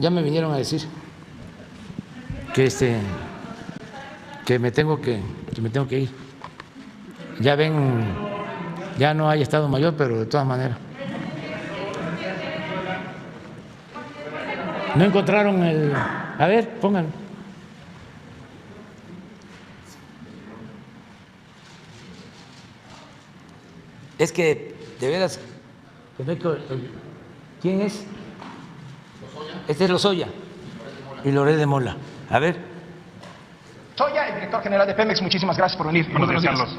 Ya me vinieron a decir que que me tengo que ir. Ya ven, ya no hay Estado Mayor, pero de todas maneras. No encontraron el. A ver, pónganlo. Es que, de veras, ¿quién es? Este es Lozoya y Loret de Mola. A ver. Lozoya, el director general de Pemex, muchísimas gracias por venir. Buenos días, Carlos.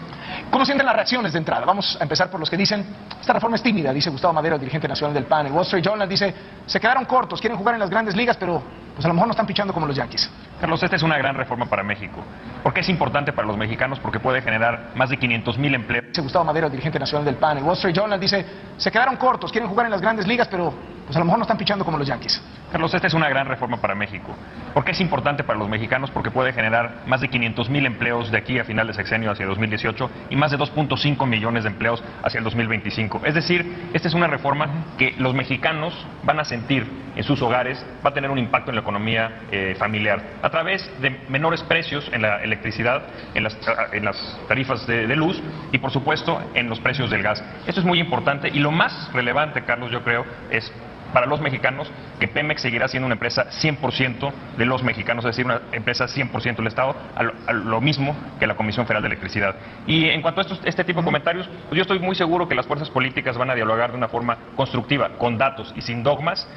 ¿Cómo sienten las reacciones de entrada? Vamos a empezar por los que dicen, esta reforma es tímida, dice Gustavo Madero, el dirigente nacional del PAN. El Wall Street Journal dice, se quedaron cortos, quieren jugar en las grandes ligas, pero pues a lo mejor no están pichando como los Yankees. Carlos, esta es una gran reforma para México. ¿Por qué es importante para los mexicanos? Porque puede generar más de 500,000 empleos. Dice Gustavo Madero, el dirigente nacional del PAN. El Wall Street Journal dice, se quedaron cortos, quieren jugar en las grandes ligas, pero pues a lo mejor no están pichando como los Yankees. Carlos, esta es una gran reforma para México. ¿Por qué es importante para los mexicanos? Porque puede generar más de 500,000 empleos de aquí a final de sexenio hacia 2018 y más de 2.5 millones de empleos hacia el 2025. Es decir, esta es una reforma que los mexicanos van a sentir en sus hogares, va a tener un impacto en la economía familiar a través de menores precios en la electricidad, en las tarifas de luz y por supuesto en los precios del gas. Esto es muy importante y lo más relevante, Carlos, yo creo, es para los mexicanos que Pemex seguirá siendo una empresa 100% de los mexicanos, es decir, una empresa 100% del Estado, a lo mismo que la Comisión Federal de Electricidad. Y en cuanto a este tipo de comentarios, pues yo estoy muy seguro que las fuerzas políticas van a dialogar de una forma constructiva, con datos y sin dogmas,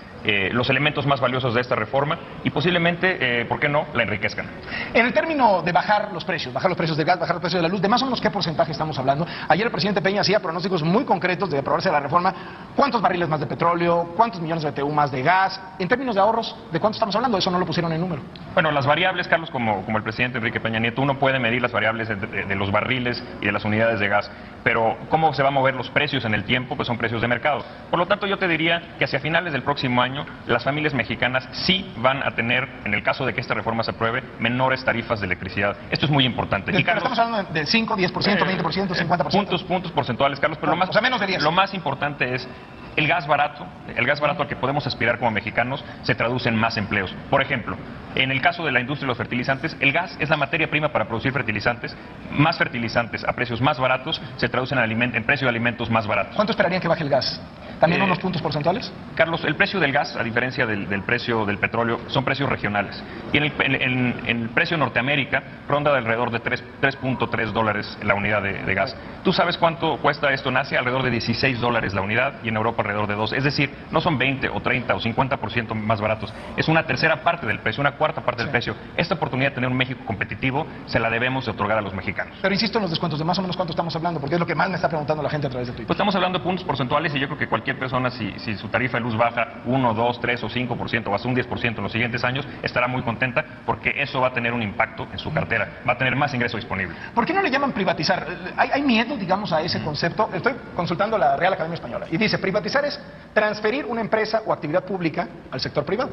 los elementos más valiosos de esta reforma y posiblemente, ¿por qué no?, la enriquezcan. En el término de bajar los precios del gas, bajar los precios de la luz, ¿de más o menos qué porcentaje estamos hablando? Ayer el presidente Peña hacía pronósticos muy concretos de aprobarse la reforma. ¿Cuántos barriles más de petróleo? ¿Cuántos millones de BTU más de gas? En términos de ahorros, ¿de cuánto estamos hablando? Eso no lo pusieron en número. Bueno, las variables, Carlos, como el presidente Enrique Peña Nieto, uno puede medir las variables de los barriles y de las unidades de gas, pero ¿cómo se van a mover los precios en el tiempo? Pues son precios de mercado. Por lo tanto, yo te diría que hacia finales del próximo año, las familias mexicanas sí van a tener, en el caso de que esta reforma se apruebe, menores tarifas de electricidad. Esto es muy importante. Y Carlos, estamos hablando del 5, 10%, 20%, 50%. Puntos porcentuales, Carlos, pero o sea, menos de 10. Lo más importante es el gas barato al que podemos aspirar como mexicanos se traduce en más empleos. Por ejemplo, en el caso de la industria de los fertilizantes, el gas es la materia prima para producir fertilizantes. Más fertilizantes a precios más baratos se traducen en precio de alimentos más baratos. ¿Cuánto esperarían que baje el gas? ¿También unos puntos porcentuales? Carlos, el precio del gas, a diferencia del precio del petróleo, son precios regionales. Y en el precio en Norteamérica ronda de alrededor de $3.3 la unidad de gas. ¿Tú sabes cuánto cuesta esto en Asia? Alrededor de $16 la unidad y en Europa alrededor de 2. Es decir, no son 20 o 30 o 50% más baratos. Es una tercera parte del precio, una cuarta parte del precio. Esta oportunidad de tener un México competitivo se la debemos de otorgar a los mexicanos. Pero insisto en los descuentos, de más o menos cuánto estamos hablando, porque es lo que más me está preguntando la gente a través de Twitter. Pues estamos hablando de puntos porcentuales y yo creo que cualquier persona, si su tarifa de luz baja 1, 2, 3 o 5% o hasta un 10% en los siguientes años, estará muy contenta porque eso va a tener un impacto en su cartera, va a tener más ingreso disponible. ¿Por qué no le llaman privatizar? ¿Hay miedo, digamos, a ese concepto? Estoy consultando la Real Academia Española y dice, privatizar es transferir una empresa o actividad pública al sector privado.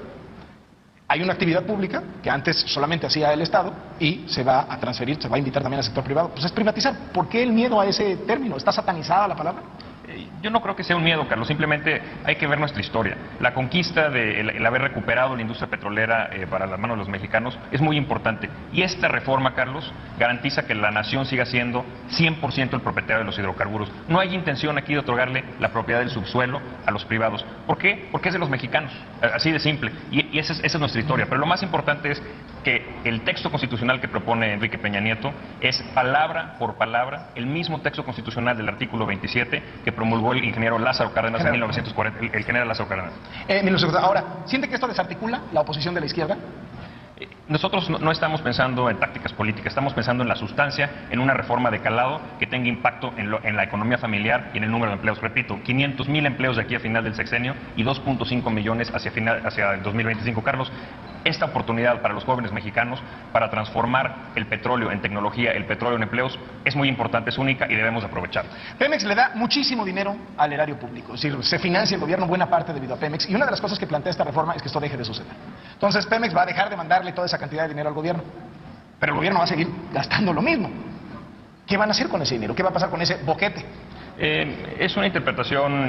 Hay una actividad pública que antes solamente hacía el Estado y se va a transferir, se va a invitar también al sector privado. Pues es privatizar. ¿Por qué el miedo a ese término? ¿Está satanizada la palabra? Yo no creo que sea un miedo, Carlos, simplemente hay que ver nuestra historia. La conquista de el haber recuperado la industria petrolera para las manos de los mexicanos es muy importante. Y esta reforma, Carlos, garantiza que la nación siga siendo 100% el propietario de los hidrocarburos. No hay intención aquí de otorgarle la propiedad del subsuelo a los privados. ¿Por qué? Porque es de los mexicanos, así de simple. Y esa es nuestra historia. Pero lo más importante es que el texto constitucional que propone Enrique Peña Nieto es palabra por palabra el mismo texto constitucional del artículo 27 que promulgó el ingeniero Lázaro Cárdenas en 1940, el general Lázaro Cárdenas. Ahora, ¿siente que esto desarticula la oposición de la izquierda? Nosotros no estamos pensando en tácticas políticas, estamos pensando en la sustancia, en una reforma de calado que tenga impacto en la economía familiar y en el número de empleos. Repito, 500,000 empleos de aquí a final del sexenio y 2.5 millones hacia el 2025. Carlos, esta oportunidad para los jóvenes mexicanos para transformar el petróleo en tecnología, el petróleo en empleos, es muy importante, es única y debemos aprovecharla. Pemex le da muchísimo dinero al erario público, es decir, se financia el gobierno buena parte debido a Pemex y una de las cosas que plantea esta reforma es que esto deje de suceder. Entonces Pemex va a dejar de mandarle toda esa cantidad de dinero al gobierno, pero el gobierno va a seguir gastando lo mismo. ¿Qué van a hacer con ese dinero? ¿Qué va a pasar con ese boquete? Es una interpretación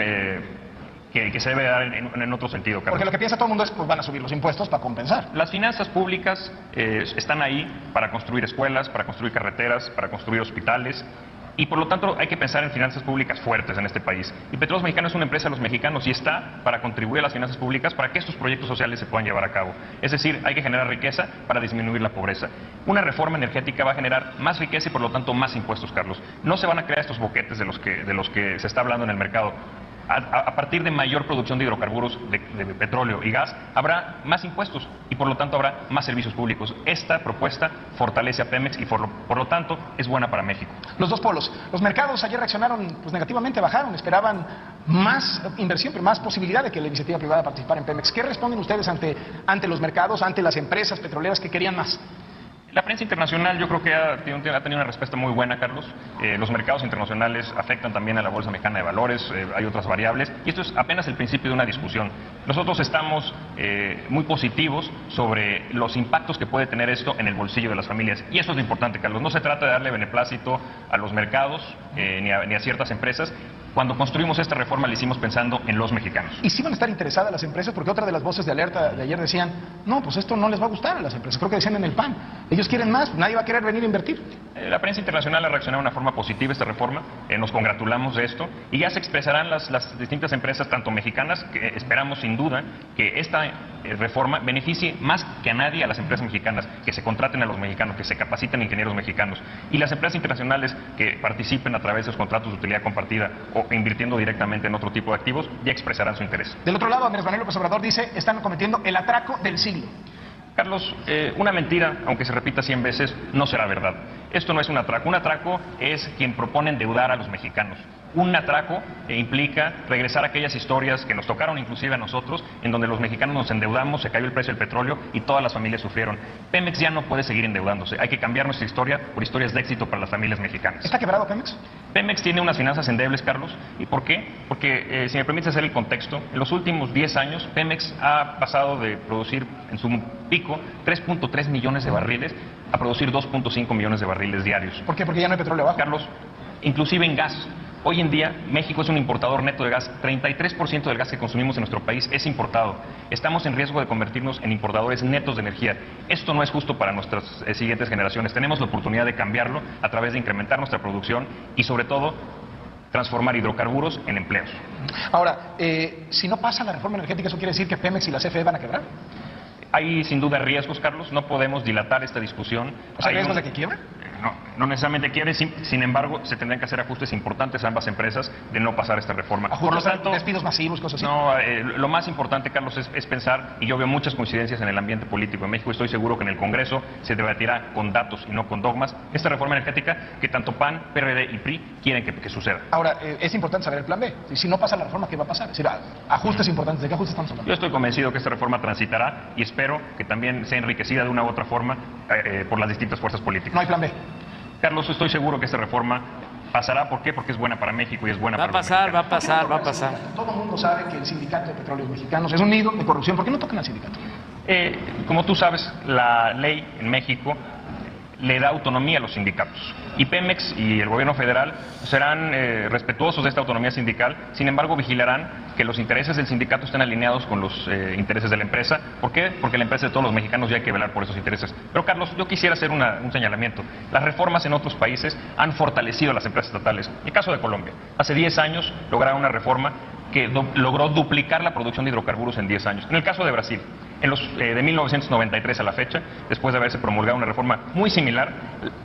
que se debe dar en otro sentido, Carlos. Porque lo que piensa todo el mundo es pues van a subir los impuestos para compensar. Las finanzas públicas están ahí para construir escuelas, para construir carreteras, para construir hospitales. Y por lo tanto hay que pensar en finanzas públicas fuertes en este país. Y Petróleos Mexicanos es una empresa de los mexicanos y está para contribuir a las finanzas públicas para que estos proyectos sociales se puedan llevar a cabo. Es decir, hay que generar riqueza para disminuir la pobreza. Una reforma energética va a generar más riqueza y por lo tanto más impuestos, Carlos. No se van a crear estos boquetes de los que se está hablando en el mercado. A partir de mayor producción de hidrocarburos, de petróleo y gas, habrá más impuestos y por lo tanto habrá más servicios públicos. Esta propuesta fortalece a Pemex y por lo tanto es buena para México. Los dos polos. Los mercados ayer reaccionaron pues, negativamente, bajaron, esperaban más inversión, pero más posibilidad de que la iniciativa privada participara en Pemex. ¿Qué responden ustedes ante los mercados, ante las empresas petroleras que querían más? La prensa internacional yo creo que ha tenido una respuesta muy buena, Carlos. Los mercados internacionales afectan también a la Bolsa Mexicana de Valores, hay otras variables, y esto es apenas el principio de una discusión. Nosotros estamos muy positivos sobre los impactos que puede tener esto en el bolsillo de las familias, y eso es lo importante, Carlos. No se trata de darle beneplácito a los mercados ni a ciertas empresas. Cuando construimos esta reforma la hicimos pensando en los mexicanos. ¿Y sí van a estar interesadas las empresas? Porque otra de las voces de alerta de ayer decían, no, pues esto no les va a gustar a las empresas. Creo que decían en el PAN, ellos quieren más, nadie va a querer venir a invertir. La prensa internacional ha reaccionado de una forma positiva a esta reforma, nos congratulamos de esto y ya se expresarán las distintas empresas, tanto mexicanas, que esperamos sin duda que esta reforma beneficie más que a nadie a las empresas mexicanas, que se contraten a los mexicanos, que se capaciten ingenieros mexicanos, y las empresas internacionales que participen a través de los contratos de utilidad compartida o invirtiendo directamente en otro tipo de activos, ya expresarán su interés. Del otro lado, Andrés Manuel López Obrador dice, están cometiendo el atraco del siglo. Carlos, una mentira, aunque se repita 100 veces, no será verdad. Esto no es un atraco. Un atraco es quien propone endeudar a los mexicanos. Un atraco implica regresar a aquellas historias que nos tocaron inclusive a nosotros, en donde los mexicanos nos endeudamos, se cayó el precio del petróleo y todas las familias sufrieron. Pemex ya no puede seguir endeudándose. Hay que cambiar nuestra historia por historias de éxito para las familias mexicanas. ¿Está quebrado Pemex? Pemex tiene unas finanzas endebles, Carlos. ¿Y por qué? Porque, si me permites hacer el contexto, en los últimos 10 años Pemex ha pasado de producir en su pico 3.3 millones de barriles a producir 2.5 millones de barriles diarios. ¿Por qué? Porque ya no hay petróleo abajo. Carlos, inclusive en gas. Hoy en día México es un importador neto de gas. 33% del gas que consumimos en nuestro país es importado. Estamos en riesgo de convertirnos en importadores netos de energía. Esto no es justo para nuestras siguientes generaciones. Tenemos la oportunidad de cambiarlo a través de incrementar nuestra producción y sobre todo transformar hidrocarburos en empleos. Ahora, si no pasa la reforma energética, ¿eso quiere decir que Pemex y la CFE van a quebrar? Hay sin duda riesgos, Carlos. No podemos dilatar esta discusión. ¿O sea, riesgos de que quiebre? No necesariamente quiere, sin embargo, se tendrán que hacer ajustes importantes a ambas empresas de no pasar esta reforma. Por lo tanto, despidos masivos, cosas así. No, lo más importante, Carlos, es pensar, y yo veo muchas coincidencias en el ambiente político en México, estoy seguro que en el Congreso se debatirá con datos y no con dogmas esta reforma energética que tanto PAN, PRD y PRI quieren que suceda. Ahora, es importante saber el plan B. Si no pasa la reforma, ¿qué va a pasar? Es decir, ajustes importantes. ¿De qué ajustes estamos hablando? Yo estoy convencido que esta reforma transitará y espero que también sea enriquecida de una u otra forma por las distintas fuerzas políticas. No hay plan B. Carlos, estoy seguro que esta reforma pasará. ¿Por qué? Porque es buena para México y es buena para los mexicanos. Va a pasar. Todo el mundo sabe que el Sindicato de Petróleos Mexicanos es un nido de corrupción. ¿Por qué no tocan al sindicato? Como tú sabes, la ley en México le da autonomía a los sindicatos. Y Pemex y el gobierno federal serán respetuosos de esta autonomía sindical, sin embargo vigilarán que los intereses del sindicato estén alineados con los intereses de la empresa. ¿Por qué? Porque la empresa de todos los mexicanos ya hay que velar por esos intereses. Pero Carlos, yo quisiera hacer un señalamiento. Las reformas en otros países han fortalecido a las empresas estatales. En el caso de Colombia, hace 10 años lograron una reforma que logró duplicar la producción de hidrocarburos en 10 años. En el caso de Brasil, de 1993 a la fecha, después de haberse promulgado una reforma muy similar,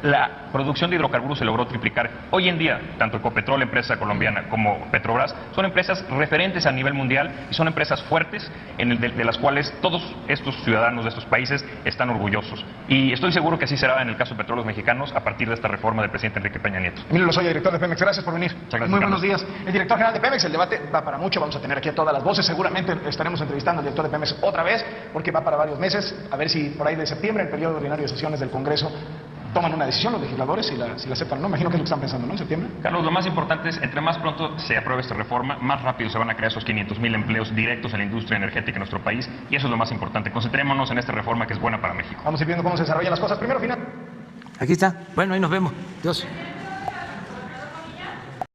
la producción de hidrocarburos se logró triplicar. Hoy en día, tanto Ecopetrol, empresa colombiana, como Petrobras, son empresas referentes a nivel mundial y son empresas fuertes de las cuales todos estos ciudadanos de estos países están orgullosos. Y estoy seguro que así será en el caso de Petróleos Mexicanos a partir de esta reforma del presidente Enrique Peña Nieto. Emilio Lozoya, director de Pemex, gracias por venir. Gracias, muy buenos días. El director general de Pemex, el debate va para mucho, vamos a tener aquí a todas las voces, seguramente estaremos entrevistando al director de Pemex otra vez, porque va para varios meses, a ver si por ahí de septiembre, el periodo ordinario de sesiones del Congreso, toman una decisión los legisladores, si la aceptan o no. Imagino que es lo que están pensando, ¿no? En septiembre. Carlos, lo más importante es, entre más pronto se apruebe esta reforma, más rápido se van a crear esos 500,000 empleos directos en la industria energética en nuestro país, y eso es lo más importante. Concentrémonos en esta reforma que es buena para México. Vamos a ir viendo cómo se desarrollan las cosas. Primero, final. Aquí está. Bueno, ahí nos vemos. Dios.